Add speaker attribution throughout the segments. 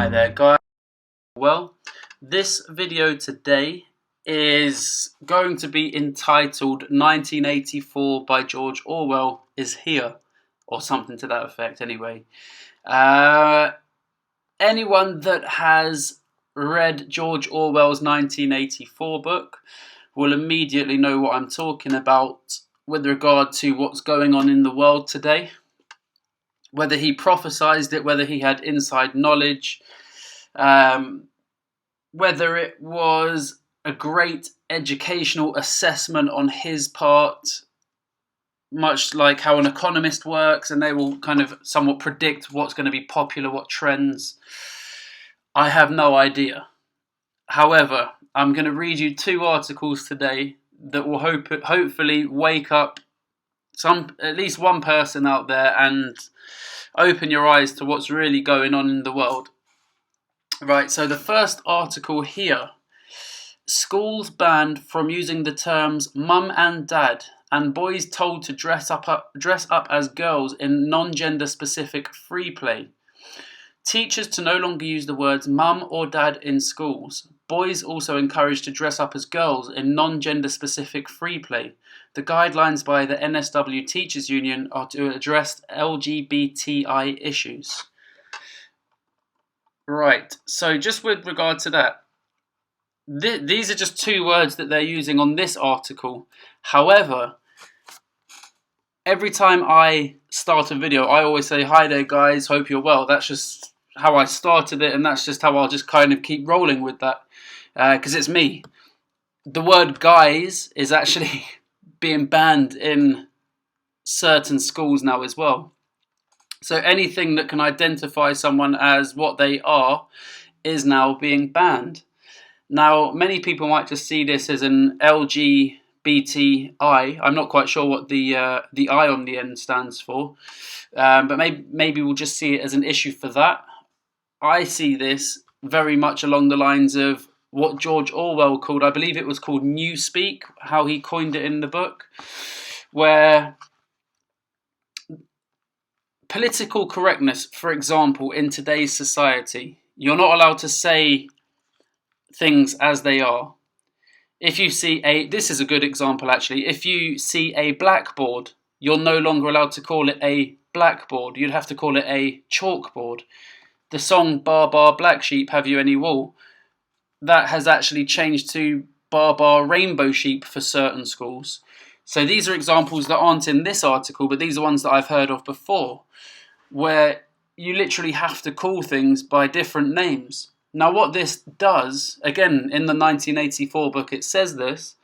Speaker 1: Hi there guys. Well, this video today is going to be entitled 1984 by George Orwell is here, or something to that effect anyway. Anyone that has read George Orwell's 1984 book will immediately know what I'm talking about with regard to what's going on in the world today. Whether he prophesized it, whether he had inside knowledge, whether it was a great educational assessment on his part, much like how an economist works, and they will kind of somewhat predict what's going to be popular, what trends. I have no idea. However, I'm going to read you two articles today that will hopefully wake up at least one person out there and open your eyes to what's really going on in the world. Right, so the first article here: schools banned from using the terms mum and dad, and boys told to dress up as girls in non-gender specific free play. Teachers to no longer use the words mum or dad in schools. Boys also encouraged to dress up as girls in non-gender specific free play. The guidelines by the NSW Teachers Union are to address LGBTI issues. Right, so just with regard to that, these are just two words that they're using on this article. However, every time I start a video, I always say, hi there guys, hope you're well. That's just how I started it, and that's just how I'll just kind of keep rolling with that, because it's me. The word guys is actually being banned in certain schools now as well. So anything that can identify someone as what they are is now being banned. Now, many people might just see this as an LGBTI. I'm not quite sure what the I on the end stands for, but maybe we'll just see it as an issue for that. I see this very much along the lines of what George Orwell called, I believe it was called Newspeak, how he coined it in the book, where political correctness, for example, in today's society, you're not allowed to say things as they are. If you see this is a good example actually, if you see a blackboard, you're no longer allowed to call it a blackboard, you'd have to call it a chalkboard. The song Bar Bar Black Sheep, Have You Any Wool? That has actually changed to Bar Bar Rainbow Sheep for certain schools. So these are examples that aren't in this article, but these are ones that I've heard of before, where you literally have to call things by different names. Now what this does, again in the 1984 book it says this,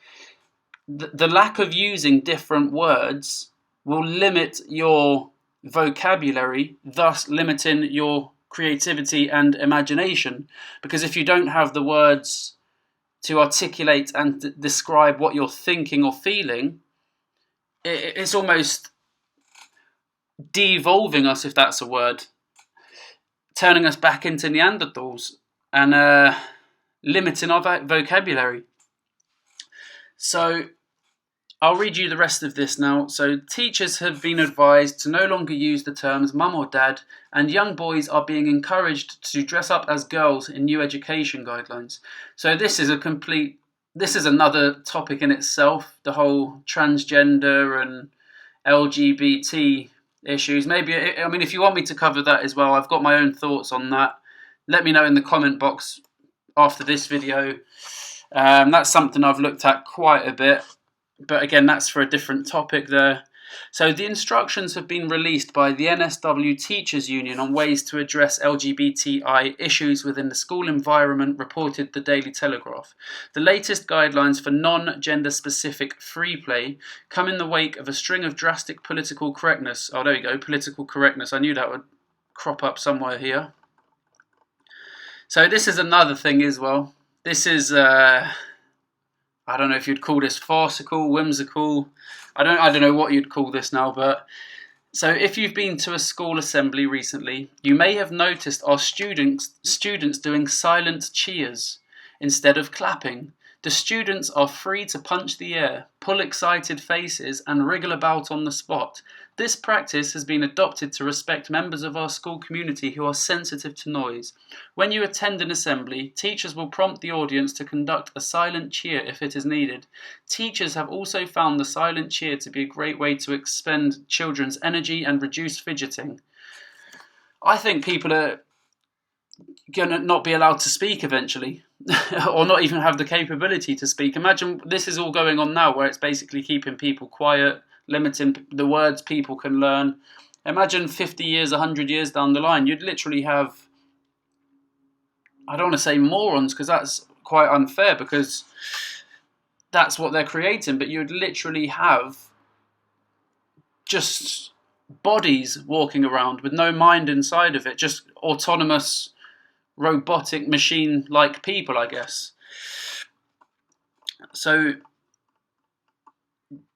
Speaker 1: the lack of using different words will limit your vocabulary, thus limiting your creativity and imagination. Because if you don't have the words to articulate and describe what you're thinking or feeling, it's almost devolving us, if that's a word, turning us back into Neanderthals and limiting our vocabulary. So I'll read you the rest of this now. So teachers have been advised to no longer use the terms mum or dad, and young boys are being encouraged to dress up as girls in new education guidelines. So this is another topic in itself, the whole transgender and LGBT issues. Maybe, I mean, if you want me to cover that as well, I've got my own thoughts on that. Let me know in the comment box after this video. That's something I've looked at quite a bit, but again, that's for a different topic there. So the instructions have been released by the NSW Teachers Union on ways to address LGBTI issues within the school environment, reported the Daily Telegraph. The latest guidelines for non-gender specific free play come in the wake of a string of drastic political correctness. Oh, there we go, political correctness. I knew that would crop up somewhere here. So this is another thing as well. This is, I don't know if you'd call this farcical, whimsical. I don't know what you'd call this now, but so if you've been to a school assembly recently, you may have noticed our students doing silent cheers instead of clapping. The students are free to punch the air, pull excited faces, and wriggle about on the spot. This practice has been adopted to respect members of our school community who are sensitive to noise. When you attend an assembly, teachers will prompt the audience to conduct a silent cheer if it is needed. Teachers have also found the silent cheer to be a great way to expend children's energy and reduce fidgeting. I think people are going to not be allowed to speak eventually, or not even have the capability to speak. Imagine this is all going on now, where it's basically keeping people quiet, limiting the words people can learn. Imagine 50 years, 100 years down the line, you'd literally have, I don't want to say morons, because that's quite unfair, because that's what they're creating, but you'd literally have just bodies walking around with no mind inside of it, just autonomous robotic machine-like people, I guess. So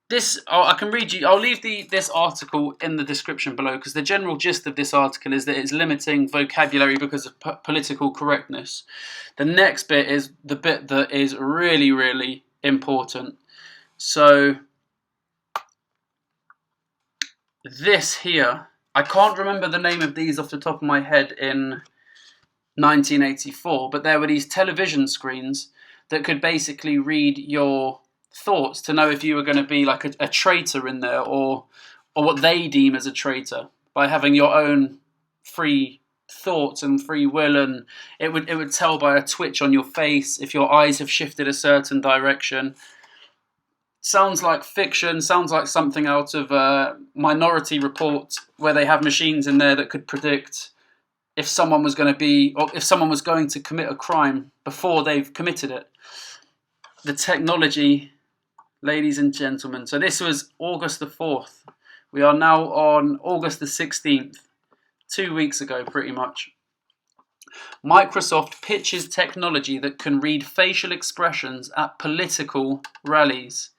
Speaker 1: this, I can read you, I'll leave this article in the description below, because the general gist of this article is that it's limiting vocabulary because of political correctness. The next bit is the bit that is really, really important. So this here, I can't remember the name of these off the top of my head in 1984, but there were these television screens that could basically read your thoughts to know if you were going to be like a traitor in there, or what they deem as a traitor, by having your own free thoughts and free will, and it would tell by a twitch on your face if your eyes have shifted a certain direction. Sounds like fiction, sounds like something out of Minority Report, where they have machines in there that could predict if someone was going to be, or if someone was going to commit a crime before they've committed it. The technology, ladies and gentlemen. So this was August the 4th. We are now on August the 16th, 2 weeks ago pretty much. Microsoft pitches technology that can read facial expressions at political rallies.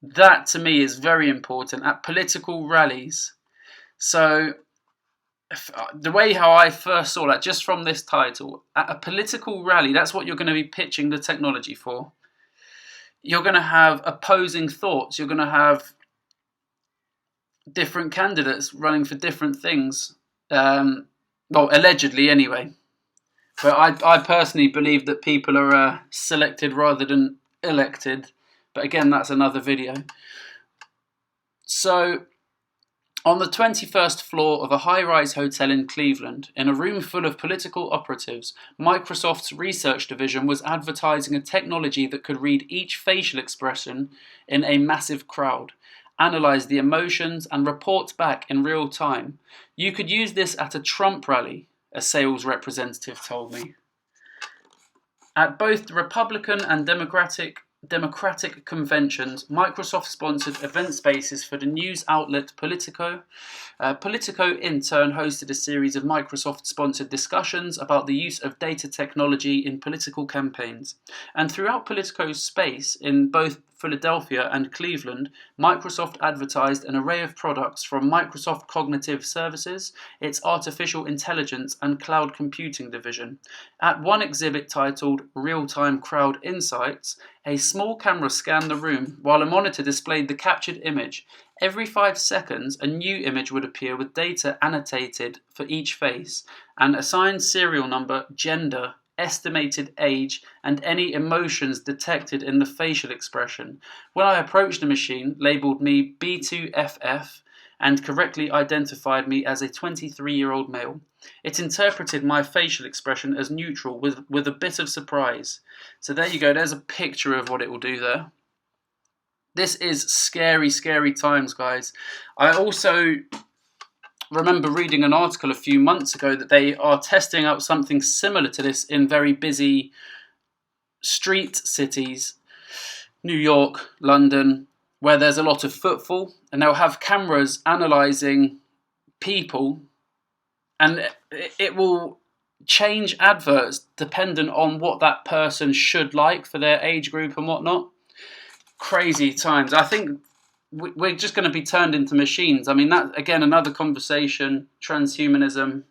Speaker 1: That to me is very important, at political rallies. So the way how I first saw that, just from this title, at a political rally, that's what you're going to be pitching the technology for. You're going to have opposing thoughts. You're going to have different candidates running for different things. Well, allegedly anyway. But I personally believe that people are selected rather than elected. But again, that's another video. So on the 21st floor of a high-rise hotel in Cleveland, in a room full of political operatives, Microsoft's research division was advertising a technology that could read each facial expression in a massive crowd, analyze the emotions, and report back in real time. You could use this at a Trump rally, a sales representative told me. At both the Republican and Democratic conventions, Microsoft-sponsored event spaces for the news outlet Politico. Politico, in turn, hosted a series of Microsoft-sponsored discussions about the use of data technology in political campaigns. And throughout Politico's space, in both Philadelphia and Cleveland, Microsoft advertised an array of products from Microsoft Cognitive Services, its artificial intelligence and cloud computing division. At one exhibit titled Real-Time Crowd Insights, a small camera scanned the room while a monitor displayed the captured image. Every 5 seconds, a new image would appear with data annotated for each face, and assigned serial number, gender, estimated age, and any emotions detected in the facial expression. When I approached the machine, labelled me B2FF, and correctly identified me as a 23-year-old male. It interpreted my facial expression as neutral with a bit of surprise. So there you go, there's a picture of what it will do there. This is scary, scary times, guys. I also remember reading an article a few months ago that they are testing out something similar to this in very busy street cities, New York, London, where there's a lot of footfall, and they'll have cameras analysing people, and it will change adverts dependent on what that person should like for their age group and whatnot. Crazy times. I think we're just going to be turned into machines. I mean, that, again, another conversation, transhumanism.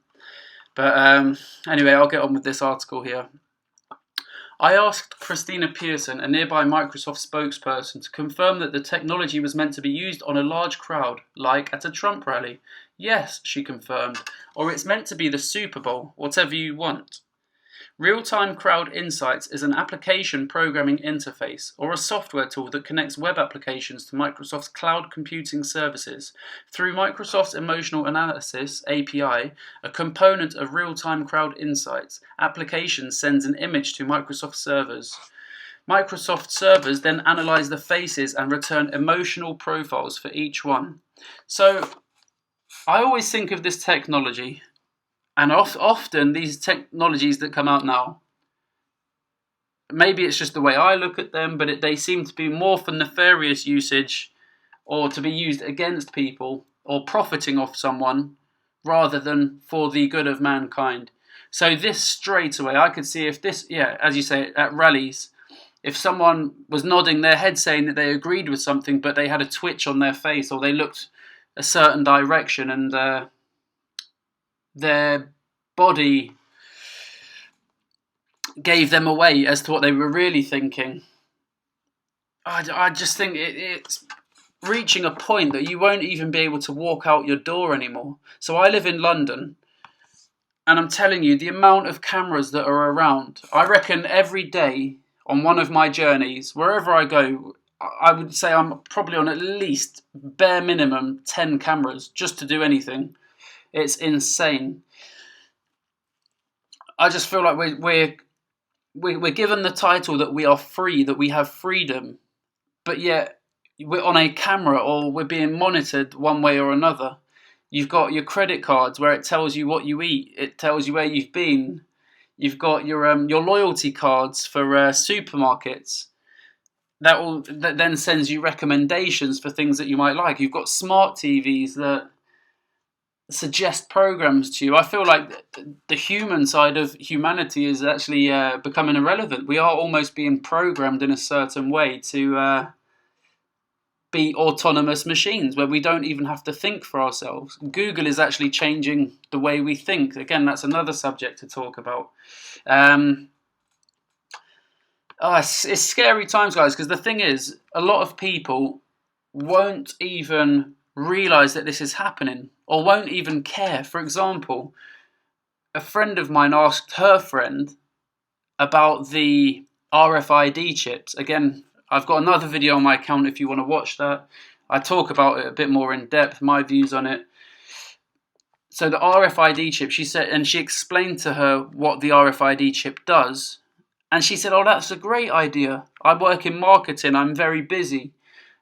Speaker 1: But anyway, I'll get on with this article here. I asked Christina Pearson, a nearby Microsoft spokesperson, to confirm that the technology was meant to be used on a large crowd, like at a Trump rally. Yes, she confirmed, or it's meant to be the Super Bowl, whatever you want. Real-time crowd insights is an application programming interface, or a software tool that connects web applications to Microsoft's cloud computing services. Through Microsoft's Emotional Analysis API, a component of real-time crowd insights, application sends an image to Microsoft servers. Microsoft servers then analyze the faces and return emotional profiles for each one. So, I always think of this technology, and often these technologies that come out now, maybe it's just the way I look at them, but they seem to be more for nefarious usage or to be used against people or profiting off someone rather than for the good of mankind. So this straight away, I could see if this, as you say, at rallies, if someone was nodding their head saying that they agreed with something, but they had a twitch on their face or they looked a certain direction and their body gave them away as to what they were really thinking. I just think it's reaching a point that you won't even be able to walk out your door anymore. So I live in London, and I'm telling you, the amount of cameras that are around, I reckon every day on one of my journeys, wherever I go, I would say I'm probably on at least bare minimum 10 cameras just to do anything. It's insane. I just feel like we're given the title that we are free, that we have freedom, but yet we're on a camera or we're being monitored one way or another. You've got your credit cards where it tells you what you eat, it tells you where you've been. You've got your loyalty cards for supermarkets. That then sends you recommendations for things that you might like. You've got smart TVs that suggest programs to you. I feel like the human side of humanity is actually becoming irrelevant. We are almost being programmed in a certain way to be autonomous machines where we don't even have to think for ourselves. Google is actually changing the way we think. Again, that's another subject to talk about. It's scary times, guys, because the thing is, a lot of people won't even realise that this is happening or won't even care. For example, a friend of mine asked her friend about the RFID chips. Again, I've got another video on my account if you want to watch that. I talk about it a bit more in depth, my views on it. So the RFID chip, she said, and she explained to her what the RFID chip does. And she said, "Oh, that's a great idea. I work in marketing. I'm very busy.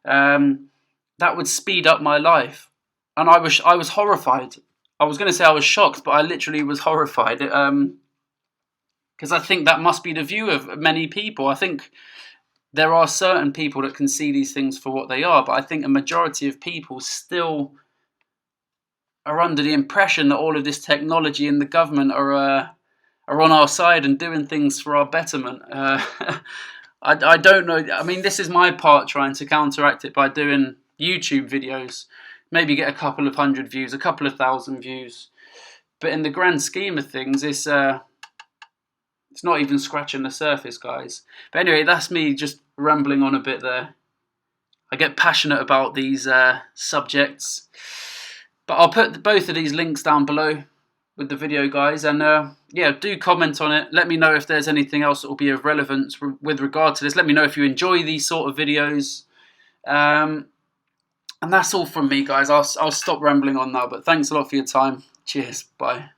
Speaker 1: That would speed up my life." And I was horrified. I was going to say I was shocked, but I literally was horrified. Because I think that must be the view of many people. I think there are certain people that can see these things for what they are, but I think a majority of people still are under the impression that all of this technology and the government are on our side and doing things for our betterment. I don't know. I mean, this is my part trying to counteract it by doing YouTube videos. Maybe get a couple of hundred views, a couple of thousand views. But in the grand scheme of things, it's not even scratching the surface, guys. But anyway, that's me just rambling on a bit there. I get passionate about these subjects. But I'll put both of these links down below with the video, guys. And do comment on it. Let me know if there's anything else that will be of relevance with regard to this. Let me know if you enjoy these sort of videos. And that's all from me, guys. I'll stop rambling on now. But thanks a lot for your time. Cheers. Bye.